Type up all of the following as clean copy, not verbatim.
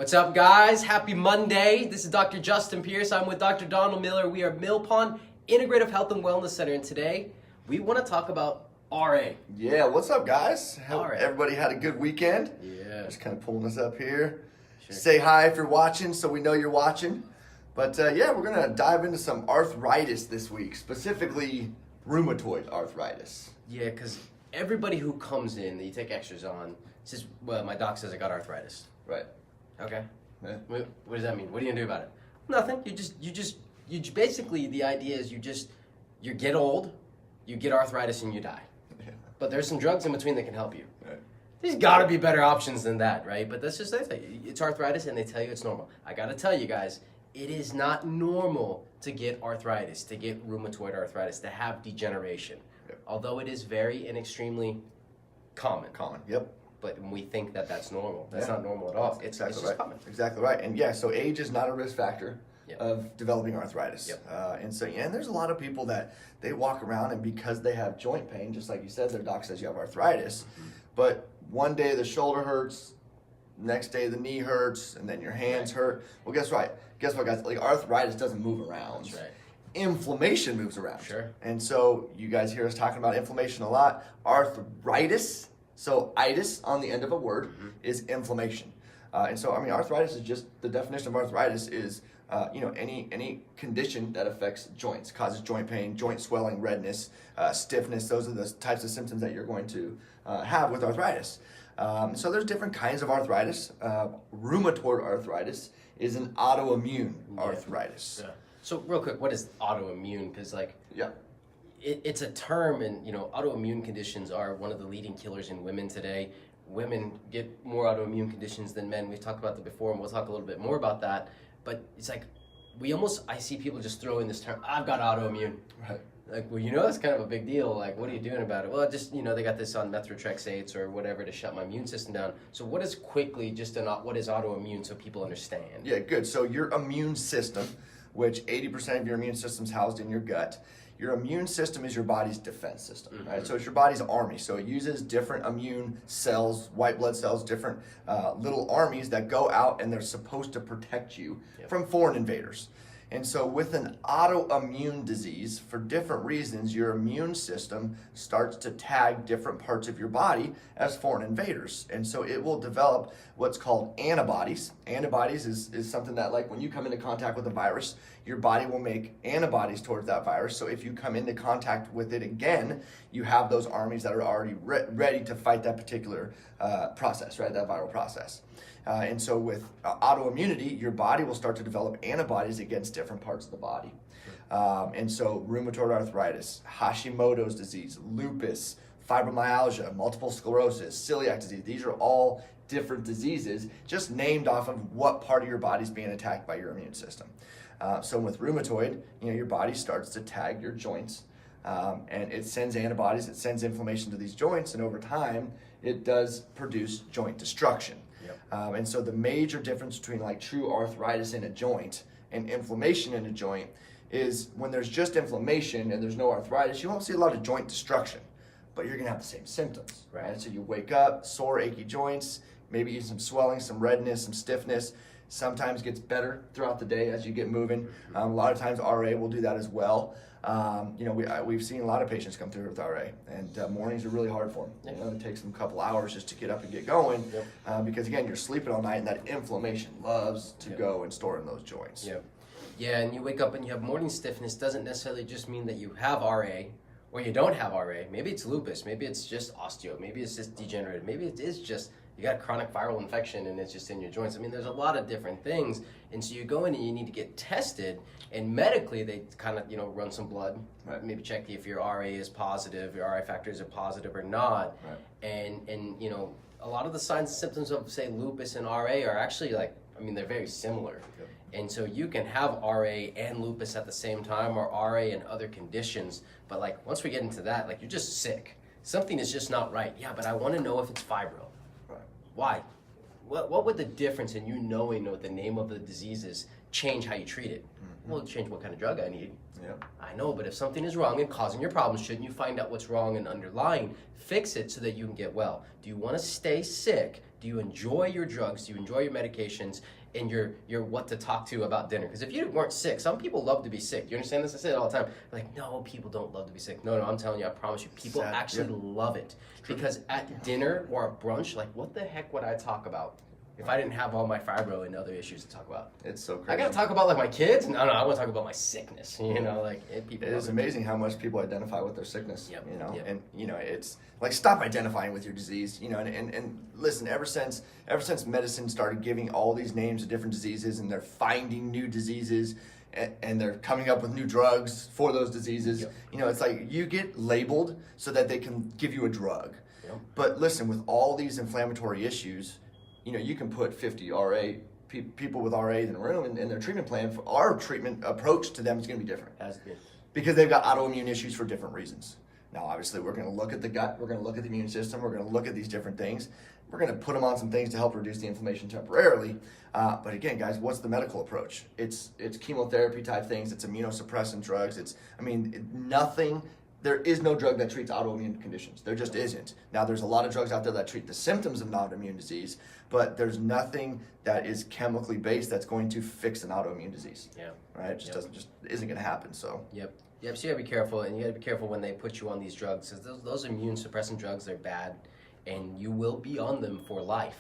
What's up, guys? Happy Monday. This is Dr. Justin Pierce. I'm with Dr. Donald Miller. We are Mill Pond Integrative Health and Wellness Center, and today we want to talk about RA. Yeah, what's up, guys? Hope RA. everybody had a good weekend. Yeah. Just kind of pulling us up here. Sure. Say hi if you're watching, so we know you're watching. But yeah, we're going to dive into some arthritis this week, specifically rheumatoid arthritis. Yeah, because everybody who comes in that you take extras on says, well, my doc says I got arthritis. Right. Okay. Yeah. What does that mean? What are you going to do about it? Nothing. You basically, the idea is you get old, you get arthritis, and you die. Yeah. But there's some drugs in between that can help you. Right. There's got to be better options than that, right? But that's just it. It's arthritis, and they tell you it's normal. I got to tell you guys, it is not normal to get arthritis, to get rheumatoid arthritis, to have degeneration. Yep. Although it is very and extremely common. Yep. But we think that that's normal. That's Yeah. not normal at all. It's Exactly just right. common. Exactly right. And yeah, so age is not a risk factor Yep. of developing arthritis. Yep. And there's a lot of people that they walk around and because they have joint pain, just like you said, their doc says you have arthritis, but one day the shoulder hurts, next day the knee hurts, and then your hands hurt. Well, guess what, guys? Like arthritis doesn't move around. That's right. Inflammation moves around. Sure. And so you guys hear us talking about inflammation a lot. Arthritis, so itis on the end of a word, is inflammation. And so, I mean, arthritis is just, the definition of arthritis is, any condition that affects joints, causes joint pain, joint swelling, redness, stiffness. Those are the types of symptoms that you're going to have with arthritis. So there's different kinds of arthritis. Rheumatoid arthritis is an autoimmune arthritis. Yeah. So real quick, what is autoimmune? Because Yeah. it's a term, and autoimmune conditions are one of the leading killers in women today. Women get more autoimmune conditions than men. We've talked about that before, and we'll talk a little bit more about that. But it's like I see people just throw in this term, I've got autoimmune. Right. Like, well, that's kind of a big deal. Like, what are you doing about it? Well, just, they got this on methotrexates or whatever to shut my immune system down. So what is quickly what is autoimmune so people understand? Yeah, good. So your immune system, which 80% of your immune system is housed in your gut, your immune system is your body's defense system, right? So it's your body's army. So it uses different immune cells, white blood cells, different little armies that go out and they're supposed to protect you from foreign invaders. And so with an autoimmune disease, for different reasons, your immune system starts to tag different parts of your body as foreign invaders. And so it will develop what's called antibodies. Antibodies is something that, like, when you come into contact with a virus, your body will make antibodies towards that virus. So if you come into contact with it again, you have those armies that are already ready to fight that particular process, right? That viral process. And so with autoimmunity, your body will start to develop antibodies against different parts of the body. And so rheumatoid arthritis, Hashimoto's disease, lupus, fibromyalgia, multiple sclerosis, celiac disease, these are all different diseases just named off of what part of your body is being attacked by your immune system. So with rheumatoid, your body starts to tag your joints, and it sends antibodies, it sends inflammation to these joints, and over time, it does produce joint destruction. And so the major difference between true arthritis in a joint and inflammation in a joint is when there's just inflammation and there's no arthritis, you won't see a lot of joint destruction, but you're gonna have the same symptoms, right? So you wake up, sore, achy joints, maybe some swelling, some redness, some stiffness. Sometimes gets better throughout the day as you get moving. A lot of times RA will do that as well. We've seen a lot of patients come through with RA, and mornings are really hard for them. It takes them a couple hours just to get up and get going, because again, you're sleeping all night, and that inflammation loves to go and store in those joints. Yeah, and you wake up and you have morning stiffness. Doesn't necessarily just mean that you have RA or you don't have RA. Maybe it's lupus. Maybe it's just osteo. Maybe it's just degenerative. Maybe it is just you got chronic viral infection and it's just in your joints. I mean, there's a lot of different things. And so you go in and you need to get tested. And medically, they kind of, run some blood, maybe check if your RA is positive, your RA factors are positive or not. And a lot of the signs and symptoms of, say, lupus and RA are actually they're very similar. And so you can have RA and lupus at the same time, or RA and other conditions. But once we get into that, you're just sick. Something is just not right. Yeah, but I want to know if it's fibro. Why? What would the difference in you knowing what the name of the disease is change how you treat it? Well, it'll change what kind of drug I need. I know, but if something is wrong and causing your problems, shouldn't you find out what's wrong and underlying, fix it so that you can get well? Do you want to stay sick Do you enjoy your drugs? Do you enjoy your medications? And your what to talk to about dinner? Because if you weren't sick, some people love to be sick. You understand this? I say it all the time. Like, no, people don't love to be sick. No, I'm telling you, I promise you, people actually love it. Because at dinner or at brunch, like, what the heck would I talk about if I didn't have all my fibro and other issues to talk about? It's so crazy. I gotta talk about like my kids? No, I want to talk about my sickness. You know, like people. It is amazing how much people identify with their sickness. Yep. You know, Yep. and you know, it's like, stop identifying with your disease. You know, and listen. Ever since medicine started giving all these names of different diseases, and they're finding new diseases, and they're coming up with new drugs for those diseases. Yep. You know, it's like you get labeled so that they can give you a drug. Yep. But listen, with all these inflammatory issues, you know, you can put 50 RA people with RA in a room, and their treatment plan, for our treatment approach to them is going to be different. Has been. Because they've got autoimmune issues for different reasons. Now, obviously, we're going to look at the gut, we're going to look at the immune system, we're going to look at these different things. We're going to put them on some things to help reduce the inflammation temporarily. But again, guys, what's the medical approach? It's chemotherapy type things, it's immunosuppressant drugs, there is no drug that treats autoimmune conditions. There just isn't. Now, there's a lot of drugs out there that treat the symptoms of non-immune disease, but there's nothing that is chemically based that's going to fix an autoimmune disease. Yeah. Right? It just isn't going to happen. So. Yep. So you gotta be careful, and you gotta be careful when they put you on these drugs, because those immune suppressant drugs, they're bad, and you will be on them for life.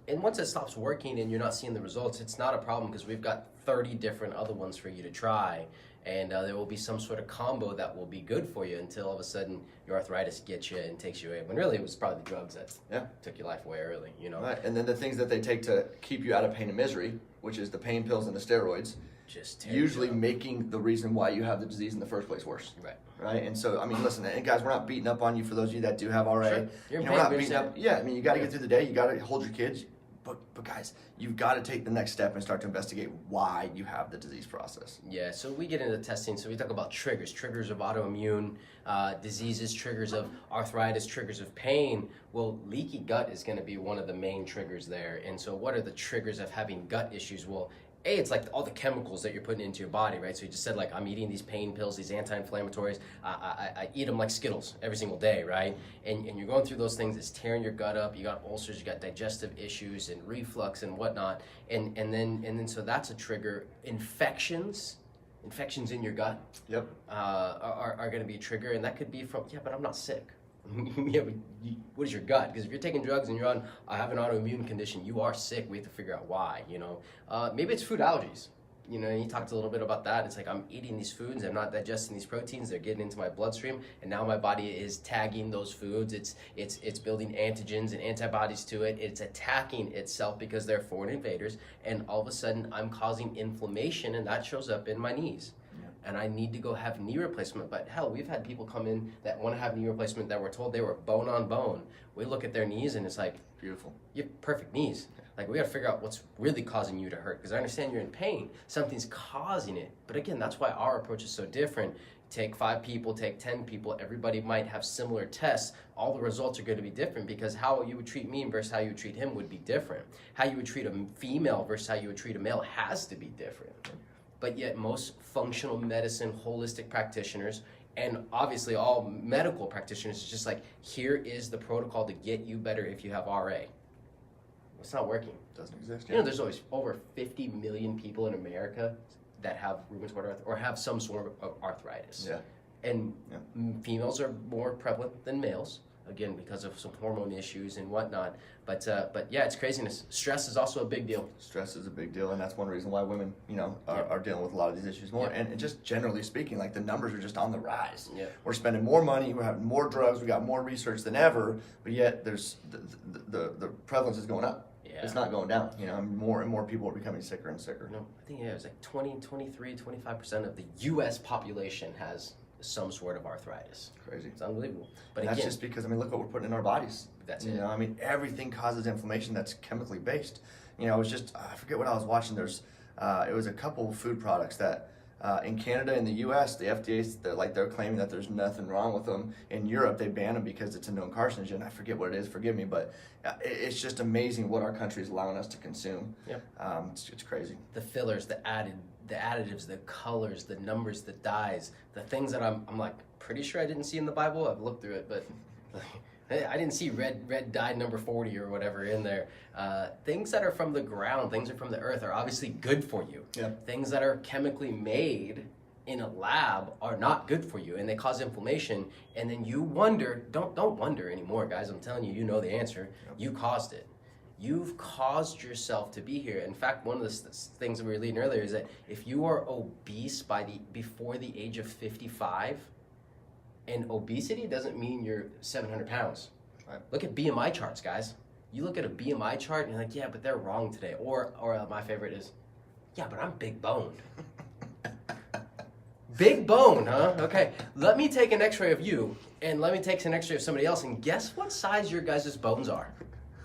And once it stops working and you're not seeing the results, it's not a problem, because we've got 30 different other ones for you to try. And there will be some sort of combo that will be good for you until all of a sudden your arthritis gets you and takes you away. When really it was probably the drugs that took your life away early, you know. Right. And then the things that they take to keep you out of pain and misery, which is the pain pills and the steroids, just usually making the reason why you have the disease in the first place worse. Right. Right. And so, I mean, listen, and guys, we're not beating up on you for those of you that do have RA. Sure. You're in we're not pain, beating up. Yeah, I mean, you got to get through the day. You got to hold your kids. But guys, you've got to take the next step and start to investigate why you have the disease process. Yeah, so we get into testing. So we talk about triggers of autoimmune diseases, triggers of arthritis, triggers of pain. Well, leaky gut is going to be one of the main triggers there. And so what are the triggers of having gut issues? Well, it's like all the chemicals that you're putting into your body, right? So you just said, like, I'm eating these pain pills, these anti-inflammatories. I eat them like Skittles every single day, right? And you're going through those things. It's tearing your gut up. You got ulcers, you got digestive issues and reflux and whatnot. And then so that's a trigger. Infections in your gut are going to be a trigger. And that could be from, but I'm not sick. Yeah, but what is your gut? Because if you're taking drugs and you're on, I have an autoimmune condition, you are sick. We have to figure out why, you know. Maybe it's food allergies. You know, and you talked a little bit about that. It's like, I'm eating these foods, I'm not digesting these proteins, they're getting into my bloodstream, and now my body is tagging those foods. It's building antigens and antibodies to it. It's attacking itself because they're foreign invaders, and all of a sudden I'm causing inflammation, and that shows up in my knees. And I need to go have knee replacement. But hell, we've had people come in that want to have knee replacement that were told they were bone on bone. We look at their knees and it's like, beautiful. You have perfect knees. Like, we got to figure out what's really causing you to hurt. Because I understand you're in pain. Something's causing it. But again, that's why our approach is so different. Take 5 people, take 10 people. Everybody might have similar tests. All the results are going to be different, because how you would treat me versus how you would treat him would be different. How you would treat a female versus how you would treat a male has to be different. But yet most functional medicine, holistic practitioners, and obviously all medical practitioners, is just like, here is the protocol to get you better if you have RA. It's not working. Doesn't exist. You know, there's always over 50 million people in America that have rheumatoid arthritis or have some sort of arthritis. Yeah. And females are more prevalent than males, again, because of some hormone issues and whatnot. But yeah, it's craziness. Stress is also a big deal. Stress is a big deal, and that's one reason why women, you know, are dealing with a lot of these issues more. And just generally speaking, like, the numbers are just on the rise. We're spending more money, we're having more drugs, we got more research than ever, but yet there's the prevalence is going up. It's not going down. You know, more and more people are becoming sicker and sicker. No, I think it was like 25% of the U.S. population has some sort of arthritis. Crazy. It's unbelievable. But and that's just because, I mean, look what we're putting in our bodies. That's it. You know, I mean, everything causes inflammation that's chemically based. You know, it was just, I forget what I was watching. There's, it was a couple of food products that in Canada and the U.S., the FDA, they're claiming that there's nothing wrong with them. In Europe, they ban them because it's a known carcinogen. I forget what it is. Forgive me, but it's just amazing what our country is allowing us to consume. It's crazy. The fillers, the additives, the colors, the numbers, the dyes, the things that I'm like pretty sure I didn't see in the Bible. I've looked through it, but I didn't see red dye number 40 or whatever in there. Things that are from the ground, things that are from the earth are obviously good for you. Yep. Things that are chemically made in a lab are not good for you, and they cause inflammation. And then you wonder, don't wonder anymore, guys. I'm telling you, you know the answer. Yep. You caused it. You've caused yourself to be here. In fact, one of the things that we were reading earlier is that if you are obese before the age of 55, and obesity doesn't mean you're 700 pounds. Right. Look at BMI charts, guys. You look at a BMI chart and you're like, yeah, but they're wrong today. Or my favorite is, yeah, but I'm big boned. Big bone, huh? Okay, let me take an x-ray of you, and let me take an x-ray of somebody else, and guess what size your guys' bones are?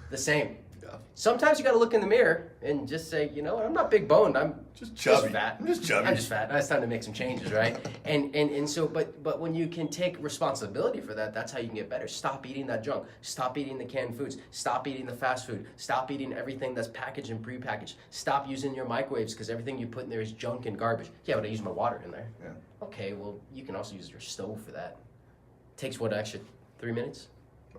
The same. Yeah. Sometimes you got to look in the mirror and just say, you know what, I'm not big boned, I'm just fat. I'm just chubby. I'm just fat. It's time to make some changes, right? and so, but when you can take responsibility for that, that's how you can get better. Stop eating that junk. Stop eating the canned foods. Stop eating the fast food. Stop eating everything that's packaged and prepackaged. Stop using your microwaves because everything you put in there is junk and garbage. Yeah, but I use my water in there. Yeah. Okay, well, you can also use your stove for that. Takes what, extra 3 minutes?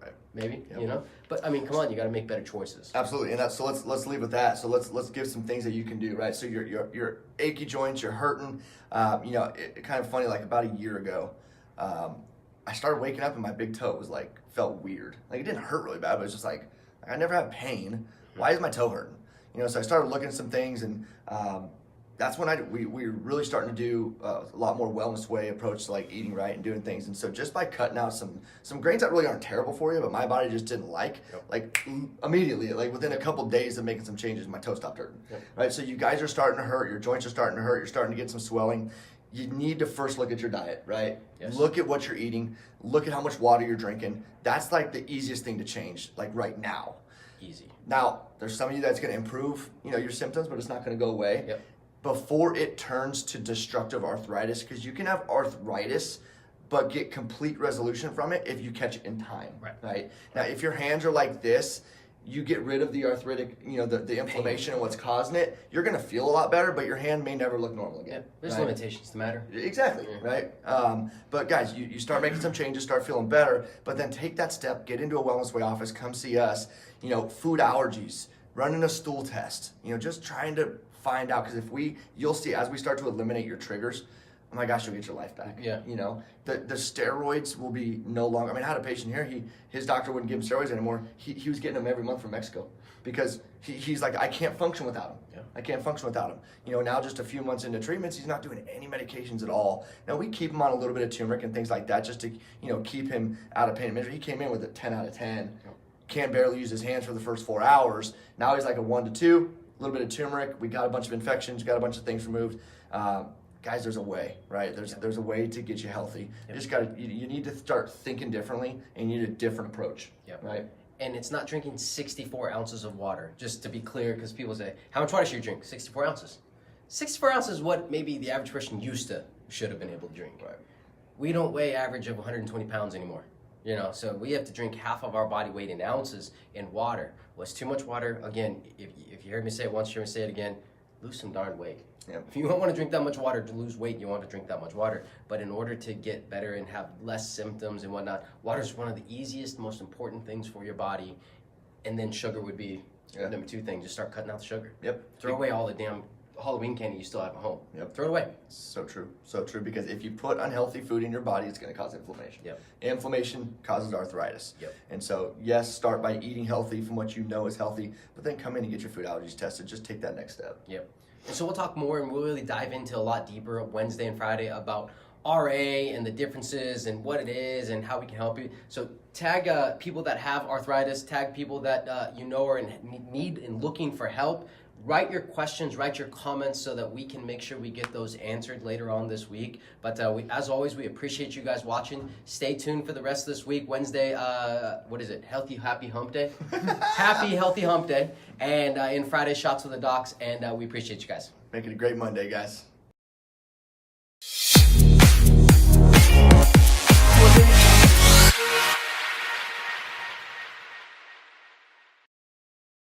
Right. Maybe, you know? But I mean, come on, you got to make better choices. Absolutely. And so let's leave with that. So let's give some things that you can do, right? So your achy joints, you're hurting. You know, it kind of funny, like about a year ago, I started waking up and my big toe was like, felt weird. Like it didn't hurt really bad, but it was just like I never had pain. Why is my toe hurting? You know, so I started looking at some things, and that's when we were really starting to do a lot more wellness way approach to like eating right and doing things. And so just by cutting out some grains that really aren't terrible for you, but my body just didn't like immediately, like within a couple days of making some changes, my toe stopped hurting. Yep. Right. So you guys are starting to hurt, your joints are starting to hurt, you're starting to get some swelling. You need to first look at your diet, right? Yes. Look at what you're eating, look at how much water you're drinking. That's like the easiest thing to change, like right now. Easy. Now, there's some of you that's going to improve, you know, your symptoms, but it's not going to go away. Yep. Before it turns to destructive arthritis, because you can have arthritis but get complete resolution from it if you catch it in time, right? Now, if your hands are like this, you get rid of the arthritic, you know, the inflammation and what's causing it, you're going to feel a lot better, but your hand may never look normal again. Yeah, there's limitations to matter. Exactly, right? But guys, you start making some changes, start feeling better, but then take that step, get into a Wellness Way office, come see us, you know, food allergies, running a stool test, you know, just trying to find out, because you'll see as we start to eliminate your triggers, oh my gosh, you'll get your life back. Yeah. You know, the steroids will be no longer. I mean, I had a patient here, his doctor wouldn't give him steroids anymore. He was getting them every month from Mexico because he's like, I can't function without them. Yeah. I can't function without them. You know, now just a few months into treatments, he's not doing any medications at all. Now we keep him on a little bit of turmeric and things like that just to, you know, keep him out of pain and misery. He came in with a 10 out of 10. Yeah. Can't barely use his hands for the first 4 hours. Now he's like a 1 to 2. A little bit of turmeric, we got a bunch of infections, got a bunch of things removed. Guys, there's a way, right? There's a way to get you healthy. Yep. You need to start thinking differently, and you need a different approach, right? And it's not drinking 64 ounces of water, just to be clear, because people say, how much water should you drink? 64 ounces. 64 ounces is what maybe the average person should have been able to drink. Right. We don't weigh average of 120 pounds anymore. You know, so we have to drink half of our body weight in ounces in water. What's too much water? Again, if you heard me say it once, you heard me say it again, lose some darn weight. Yep. If you don't want to drink that much water to lose weight, you want to drink that much water. But in order to get better and have less symptoms and whatnot, water is one of the easiest, most important things for your body. And then sugar would be number 2 thing. Just start cutting out the sugar. Yep. Throw away all the damn Halloween candy you still have at home. Yep. Throw it away. So true. So true, because if you put unhealthy food in your body, it's going to cause inflammation. Yep. Inflammation causes arthritis. Yep. And so, yes, start by eating healthy from what you know is healthy, but then come in and get your food allergies tested. Just take that next step. Yep. And so we'll talk more, and we'll really dive into a lot deeper Wednesday and Friday about RA and the differences and what it is and how we can help you. So tag people that have arthritis, tag people that you know are in need and looking for help. Write your questions, write your comments so that we can make sure we get those answered later on this week. But as always, we appreciate you guys watching. Stay tuned for the rest of this week. Wednesday, what is it? Healthy, happy hump day? Happy, healthy hump day. And in Friday, shots with the docs. And we appreciate you guys. Make it a great Monday, guys.